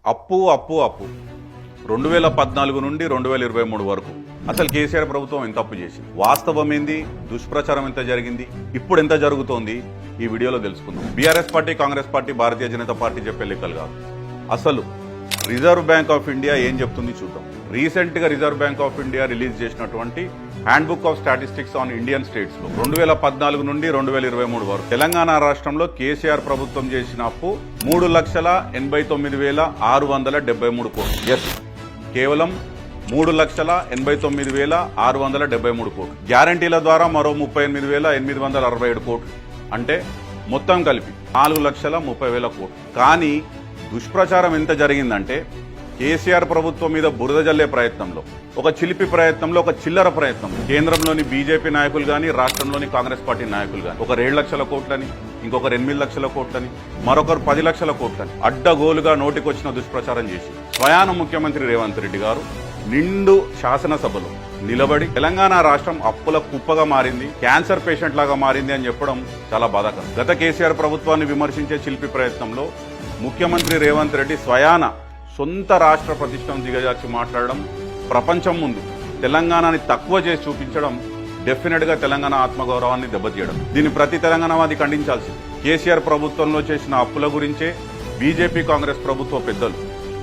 అప్పు అప్పు అప్పు 2014 నుండి 2023 వరకు అసలు కేసీఆర్ ప్రభుత్వం ఎంత అప్పు చేసింది, వాస్తవం ఏంది, దుష్ప్రచారం ఎంత జరిగింది, ఇప్పుడు ఎంత జరుగుతోంది ఈ వీడియోలో తెలుసుకుందాం. BRS party, Congress party, Bharatiya Janata party చెప్పే లెక్కలు కాదు. అసలు రిజర్వ్ బ్యాంక్ ఆఫ్ ఇండియా ఏం చెప్తుంది చూద్దాం. రీసెంట్ గా Reserve Bank of India release చేసినటువంటి hand book of statistics on Indian states లో 2014 నుండి 2023 వరకు తెలంగాణ రాష్ట్రంలో కేసీఆర్ ప్రభుత్వం చేసిన అప్పు 3,89,673 కోట్లు. ఎస్, కేవలం 3,89,673 కోట్లు. గ్యారంటీల ద్వారా మరో 38,867 కోట్లు, అంటే మొత్తం కలిపి 4,30,000 కోట్లు. కానీ దుష్ప్రచారం ఎంత జరిగిందంటే కేసీఆర్ ప్రభుత్వం మీద బురద జల్లే ప్రయత్నంలో, ఒక చిలిపి ప్రయత్నంలో, ఒక చిల్లర ప్రయత్నం కేంద్రంలోని బీజేపీ నాయకులు కానీ, రాష్ట్రంలోని కాంగ్రెస్ పార్టీ నాయకులు కానీ ఒకరు 7 లక్షల కోట్లని, ఇంకొకరు 8 లక్షల కోట్లని, మరొకరు 10 లక్షల కోట్లని అడ్డగోలుగా నోటికొచ్చిన దుష్ప్రచారం చేసి స్వయాన ముఖ్యమంత్రి రేవంత్ రెడ్డి గారు నిండు శాసనసభలో నిలబడి తెలంగాణ రాష్ట్రం అప్పుల కుప్పగా మారింది, క్యాన్సర్ పేషెంట్ లాగా మారింది అని చెప్పడం చాలా బాధాకరం. గత కేసీఆర్ ప్రభుత్వాన్ని విమర్శించే చిలిపి ప్రయత్నంలో ముఖ్యమంత్రి రేవంత్ రెడ్డి స్వయాన సొంత రాష్ట్ర ప్రతిష్టను దిగజార్చి మాట్లాడడం, ప్రపంచం ముందు తెలంగాణని తక్కువ చేసి చూపించడం డెఫినెట్ గా తెలంగాణ ఆత్మగౌరవాన్ని దెబ్బతీయడం. దీన్ని ప్రతి తెలంగాణవాది ఖండించాల్సింది. కేసీఆర్ ప్రభుత్వంలో చేసిన అప్పుల గురించే బీజేపీ, కాంగ్రెస్ ప్రభుత్వ పెద్దలు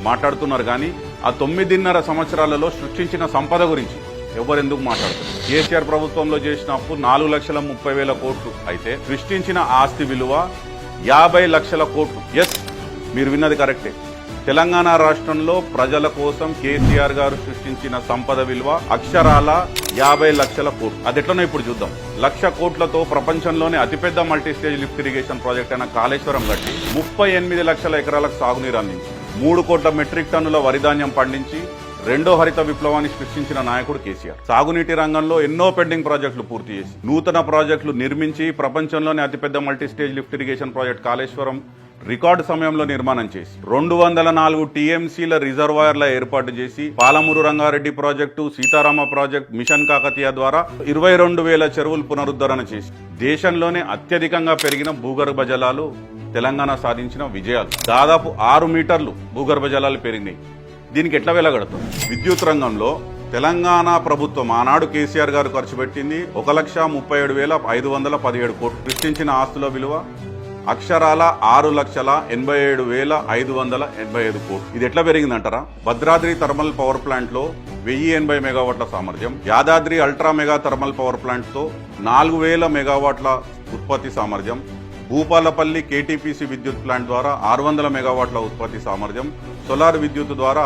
మాట్లాడుతున్నారు, కానీ ఆ 9.5 సంవత్సరాలలో సృష్టించిన సంపద గురించి ఎవరెందుకు మాట్లాడుతున్నారు? కేసీఆర్ ప్రభుత్వంలో చేసిన అప్పు 4,30,000 కోట్లు అయితే సృష్టించిన ఆస్తి విలువ 50 లక్షల కోట్లు. ఎస్, మీరు విన్నది కరెక్టే. తెలంగాణ రాష్ట్రంలో ప్రజల కోసం కేసీఆర్ గారు సృష్టించిన సంపద విలువ అక్షరాల 50 లక్షల కోట్లు. అది ఎట్లనో ఇప్పుడు చూద్దాం. 1,00,000 కోట్లతో ప్రపంచంలోనే అతిపెద్ద మల్టీస్టేజ్ లిఫ్ట్ ఇరిగేషన్ ప్రాజెక్ట్ అయిన కాళేశ్వరం కట్టి 38 లక్షల ఎకరాలకు సాగునీరు అందించి 3 కోట్ల మెట్రిక్ టన్నుల వరిధాన్యం పండించి రెండో హరిత విప్లవాన్ని సృష్టించిన నాయకుడు కేసీఆర్. సాగునీటి రంగంలో ఎన్నో పెండింగ్ ప్రాజెక్టులు పూర్తి చేసి, నూతన ప్రాజెక్టులు నిర్మించి ప్రపంచంలోనే అతిపెద్ద multistage lift irrigation project Kaleshwaram record సమయంలో నిర్మాణం చేసి 204 టీఎంసీల రిజర్వాయర్ల ఏర్పాటు చేసి Palamuru Rangareddy project, Sitarama project, mission Kakatiya ద్వారా 22,000 చెరువులు పునరుద్ధరణ చేసి దేశంలోనే అత్యధికంగా పెరిగిన భూగర్భ జలాలు తెలంగాణ సాధించిన విజయాలు. దాదాపు 6 మీటర్లు భూగర్భ జలాలు పెరిగినాయి. దీనికి ఎట్లా వెళ్ళగడుతుంది? విద్యుత్ రంగంలో తెలంగాణ ప్రభుత్వం ఆనాడు కేసీఆర్ గారు ఖర్చు పెట్టింది 1,37,517 కోట్లు. సృష్టించిన ఆస్తుల విలువ అక్షరాల 6,87,585 కోట్లు. ఇది ఎట్లా పెరిగిందంటారా? భద్రాద్రి థర్మల్ పవర్ ప్లాంట్ లో 1,080 మెగావాట్ల సామర్థ్యం, Yadadri ultra mega thermal power plant తో 4,000 మెగావాట్ల ఉత్పత్తి సామర్థ్యం, భూపాలపల్లి కేటీపీసీ విద్యుత్ ప్లాంట్ ద్వారా 600 మెగావాట్ల ఉత్పత్తి సామర్థ్యం, సోలార్ విద్యుత్ ద్వారా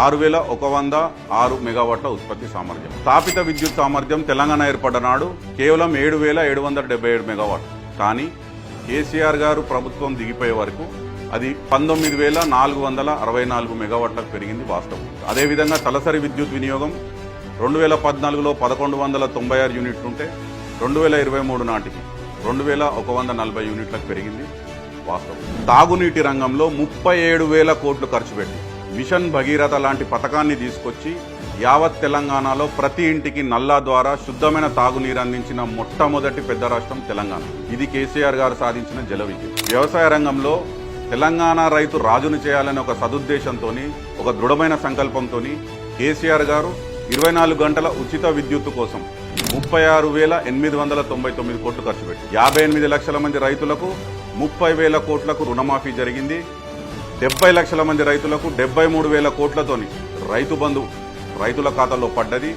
6,106 మెగావాట్ల ఉత్పత్తి సామర్థ్యం. స్థాపిత విద్యుత్ సామర్థ్యం తెలంగాణ ఏర్పడ్డ నాడు కేవలం 7,777 మెగావాట్లు. కానీ కేసీఆర్ గారు ప్రభుత్వం దిగిపోయే వరకు అది 19,464 మెగావాట్లకు పెరిగింది వాస్తవం. అదేవిధంగా తలసరి విద్యుత్ వినియోగం 2014లో 1,196 యూనిట్లుంటే 2023 నాటికి 2,140 యూనిట్లకు పెరిగింది వాస్తవం. తాగునీటి రంగంలో 37,000 కోట్లు ఖర్చు పెట్టి మిషన్ భగీరథ లాంటి పథకాన్ని తీసుకొచ్చి యావత్ తెలంగాణలో ప్రతి ఇంటికి నల్లా ద్వారా శుద్ధమైన తాగునీరు అందించిన మొట్టమొదటి పెద్ద రాష్ట్రం తెలంగాణ. ఇది కేసీఆర్ గారు సాధించిన జల విజయం. వ్యవసాయ రంగంలో తెలంగాణ రైతు రాజును చేయాలనే ఒక సదుద్దేశంతో, ఒక దృఢమైన సంకల్పంతో కేసీఆర్ గారు 24 గంటల ఉచిత విద్యుత్తు కోసం 36,899 కోట్లు ఖర్చు పెట్టి 58 లక్షల మంది రైతులకు 30,000 కోట్లకు రుణమాఫీ జరిగింది. 70 లక్షల మంది రైతులకు 73,000 కోట్లతోని రైతు బంధు రైతుల ఖాతాలో పడ్డది.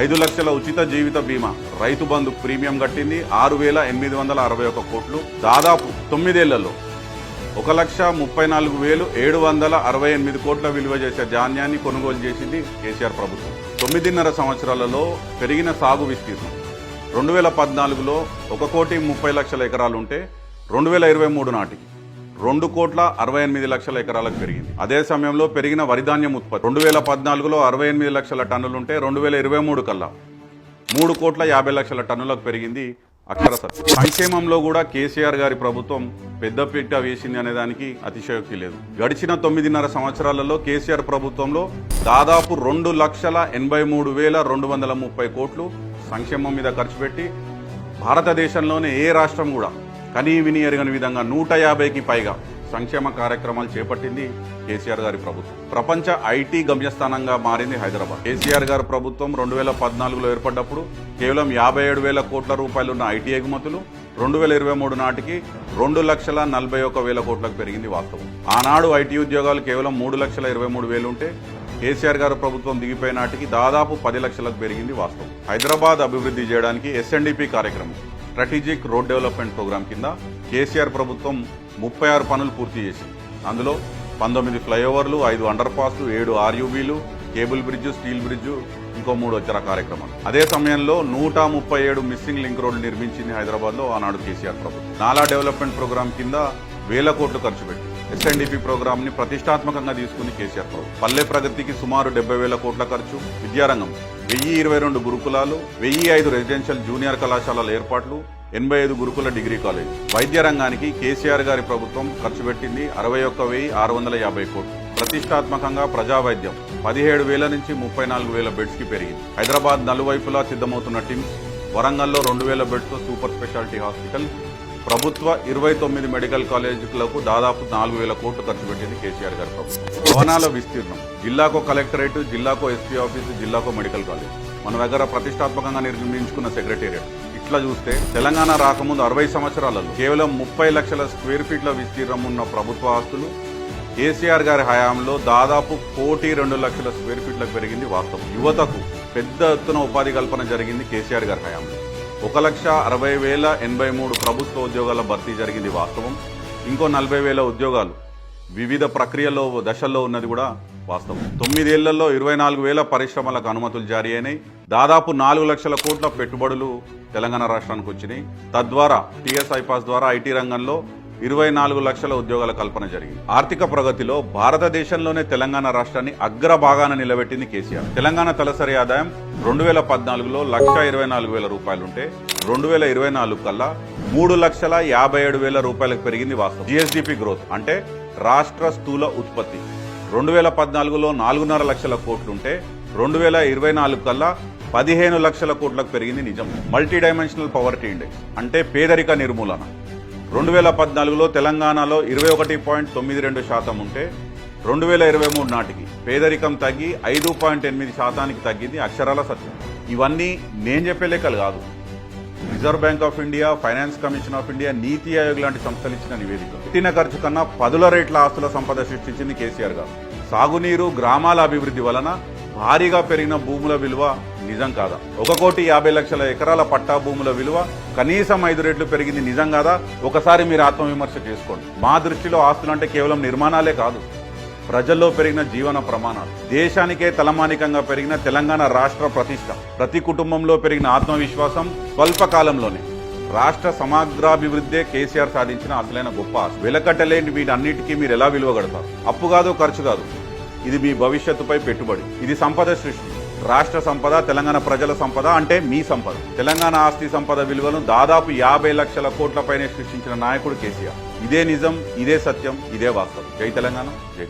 5 లక్షల ఉచిత జీవిత బీమా రైతు బంధు ప్రీమియం కట్టింది 6,861 కోట్లు. దాదాపు 9 ఏళ్లలో 1,34,768 కోట్ల విలువ చేసే ధాన్యాన్ని కొనుగోలు చేసింది కేసీఆర్ ప్రభుత్వం. 9.5 సంవత్సరాలలో పెరిగిన సాగు విస్తీర్ణం 2014లో 1,30,00,000 ఎకరాలుంటే 2023 నాటికి 2,68,00,000 ఎకరాలకు పెరిగింది. అదే సమయంలో పెరిగిన వరిధాన్యం ఉత్పత్తి 2014లో 68 లక్షల టన్నులుంటే 2023 కల్లా 3,50,00,000 టన్నులకు పెరిగింది. అక్షర సత్యం. సంక్షేమంలో కూడా కేసీఆర్ గారి ప్రభుత్వం పెద్దపీట వేసింది అనేదానికి అతిశయోక్తి లేదు. గడిచిన 9.5 సంవత్సరాలలో కేసీఆర్ ప్రభుత్వంలో దాదాపు 2,83,230 కోట్లు సంక్షేమం మీద ఖర్చు పెట్టి భారతదేశంలోనే ఏ రాష్ట్రం కూడా కనీ విని ఎరగని విధంగా 150కి పైగా సంక్షేమ కార్యక్రమాలు చేపట్టింది కేసీఆర్ గారి ప్రభుత్వం. ప్రపంచ ఐటీ గమ్యస్థానంగా మారింది హైదరాబాద్. కేసీఆర్ గారి ప్రభుత్వం 2014లో ఏర్పడ్డప్పుడు కేవలం 57,000 కోట్ల రూపాయలు ఉన్న ఐటీ ఎగుమతులు 2023 నాటికి 2,41,000 కోట్లకు పెరిగింది వాస్తవం. ఆనాడు ఐటీ ఉద్యోగాలు కేవలం 3,23,000 ఉంటే కేసీఆర్ గారు ప్రభుత్వం దిగిపోయే నాటికి దాదాపు 10 లక్షలకు పెరిగింది వాస్తవం. హైదరాబాద్ అభివృద్ధి చేయడానికి ఎస్ఎన్డిపి కార్యక్రమం, స్ట్రాటజిక్ రోడ్ డెవలప్మెంట్ ప్రోగ్రాం కింద కేసీఆర్ ప్రభుత్వం 36 పనులు పూర్తి చేసింది. అందులో 19 ఫ్లైఓవర్లు, 5 అండర్ పాస్లు, 7 ఆర్యూబీలు, కేబుల్ బ్రిడ్జ్, స్టీల్ బ్రిడ్జ్, ఇంకో 3 వచ్చర కార్యక్రమాలు. అదే సమయంలో 137 మిస్సింగ్ లింక్ రోడ్లు నిర్మించింది హైదరాబాద్లో ఆనాడు కేసీఆర్ ప్రభుత్వం. నాలా డెవలప్మెంట్ ప్రోగ్రాం కింద 1000 కోట్లు ఖర్చు పెట్టి ఎస్ఎన్డిపి ప్రోగ్రామ్ ని ప్రతిష్టాత్మకంగా తీసుకుని కేసీఆర్ ప్రభుత్వం. పల్లె ప్రగతికి సుమారు 70,000 కోట్ల ఖర్చు, విద్యారంగం 1022 గురుకులాలు, 1005 రెసిడెన్షియల్ జూనియర్ కళాశాలల ఏర్పాట్లు, 85 గురుకుల డిగ్రీ కాలేజ్. వైద్య రంగానికి కేసీఆర్ గారి ప్రభుత్వం ఖర్చు పెట్టింది 61,650 కోట్లు. ప్రతిష్టాత్మకంగా ప్రజా వైద్యం 17,000 నుంచి 34,000 బెడ్స్ కి పెరిగింది. హైదరాబాద్ నలువైపులా సిద్ధమవుతున్న టిమ్స్, వరంగల్లో 2,000 బెడ్స్ తో సూపర్ స్పెషాలిటీ హాస్పిటల్, ప్రభుత్వ 29 మెడికల్ కాలేజీలకు దాదాపు 4,000 కోట్లు ఖర్చు పెట్టింది కేసీఆర్ గారి ప్రభుత్వం. భవనాల విస్తీర్ణం, జిల్లాకో కలెక్టరేట్, జిల్లాకో ఎస్పీ ఆఫీసు, జిల్లాకో మెడికల్ కాలేజ్, మన దగ్గర ప్రతిష్టాత్మకంగా నిర్మించుకున్న సెక్రటేరియట్. ఇట్లా చూస్తే తెలంగాణ రాకముందు 60 సంవత్సరాలలో కేవలం 30 లక్షల స్క్వేర్ ఫీట్ల విస్తీర్ణం ఉన్న ప్రభుత్వ ఆస్తులు కేసీఆర్ గారి హయాంలో దాదాపు 1,02,00,000 స్క్వేర్ ఫీట్లకు పెరిగింది వాస్తవం. యువతకు పెద్ద ఎత్తున ఉపాధి కల్పన జరిగింది కేసీఆర్ గారి హయాంలో. 1,60,083 ప్రభుత్వ ఉద్యోగాల భర్తీ జరిగింది వాస్తవం. ఇంకో 40,000 ఉద్యోగాలు వివిధ ప్రక్రియల్లో దశల్లో ఉన్నది కూడా వాస్తవం. 9 ఏళ్లలో 24,000 పరిశ్రమలకు అనుమతులు జారీ అయినాయి. దాదాపు 4 లక్షల కోట్ల పెట్టుబడులు తెలంగాణ రాష్ట్రానికి వచ్చినాయి. తద్వారా టీఎస్ఐ పాస్ ద్వారా ఐటీ రంగంలో 24 లక్షల ఉద్యోగాల కల్పన జరిగింది. ఆర్థిక ప్రగతిలో భారతదేశంలోనే తెలంగాణ రాష్ట్రాన్ని అగ్రభాగాన నిలబెట్టింది కేసీఆర్. తెలంగాణ తలసరి ఆదాయం 2014లో 1,24,000 రూపాయలుంటే 2024 కల్లా 3,57,000 రూపాయలకు పెరిగింది వాస్తవం. జిఎస్డిపి గ్రోత్ అంటే రాష్ట్ర స్థూల ఉత్పత్తి 2014లో 4,5 లక్షల కోట్లుంటే 2024 కల్లా 15 లక్షల కోట్లకు పెరిగింది నిజం. మల్టీ డైమెన్షనల్ పవర్టీ ఇండెక్స్ అంటే పేదరిక నిర్మూలన 2014లో తెలంగాణలో 21.92% ఉంటే 2023 నాటికి పేదరికం తగ్గి 5.8% తగ్గింది. అక్షరాల సత్యం. ఇవన్నీ నేను చెప్పే లెక్కలు కాదు. Reserve Bank of India, finance commission of India, నీతి ఆయోగ్ లాంటి సంస్థలు ఇచ్చిన నివేదిక. పెట్టిన ఖర్చు కన్నా 10 రెట్ల ఆస్తుల సంపద సృష్టించింది కేసీఆర్ గారు. సాగునీరు, గ్రామాల అభివృద్ధి వలన భారీగా పెరిగిన భూముల విలువ నిజం కాదా? 1,50,00,000 ఎకరాల పట్టా భూముల విలువ కనీసం 5 రెట్లు పెరిగింది నిజం కాదా? ఒకసారి మీరు ఆత్మవిమర్శ చేసుకోండి. మా దృష్టిలో ఆస్తులు అంటే కేవలం నిర్మాణాలే కాదు, ప్రజల్లో పెరిగిన జీవన ప్రమాణాలు, దేశానికే తలమానికంగా పెరిగిన తెలంగాణ రాష్ట్ర ప్రతిష్ట, ప్రతి కుటుంబంలో పెరిగిన ఆత్మవిశ్వాసం, స్వల్పకాలంలోనే రాష్ట్ర సమగ్రాభివృద్ధే కేసీఆర్ సాధించిన అసలైన గొప్ప ఆశ. వెలకట్టలేని వీటన్నిటికీ మీరు ఎలా విలువ కడతారు? అప్పు కాదు, ఖర్చు కాదు, ఇది మీ భవిష్యత్తుపై పెట్టుబడి. ఇది సంపద సృష్టి. రాష్ట్ర సంపద, తెలంగాణ ప్రజల సంపద అంటే మీ సంపద. తెలంగాణ ఆస్తి సంపద విలువను దాదాపు 50 లక్షల కోట్ల పైనే సృష్టించిన నాయకుడు కేసీఆర్. ఇదే నిజం, ఇదే సత్యం, ఇదే వాస్తవం. జై తెలంగాణ, జై.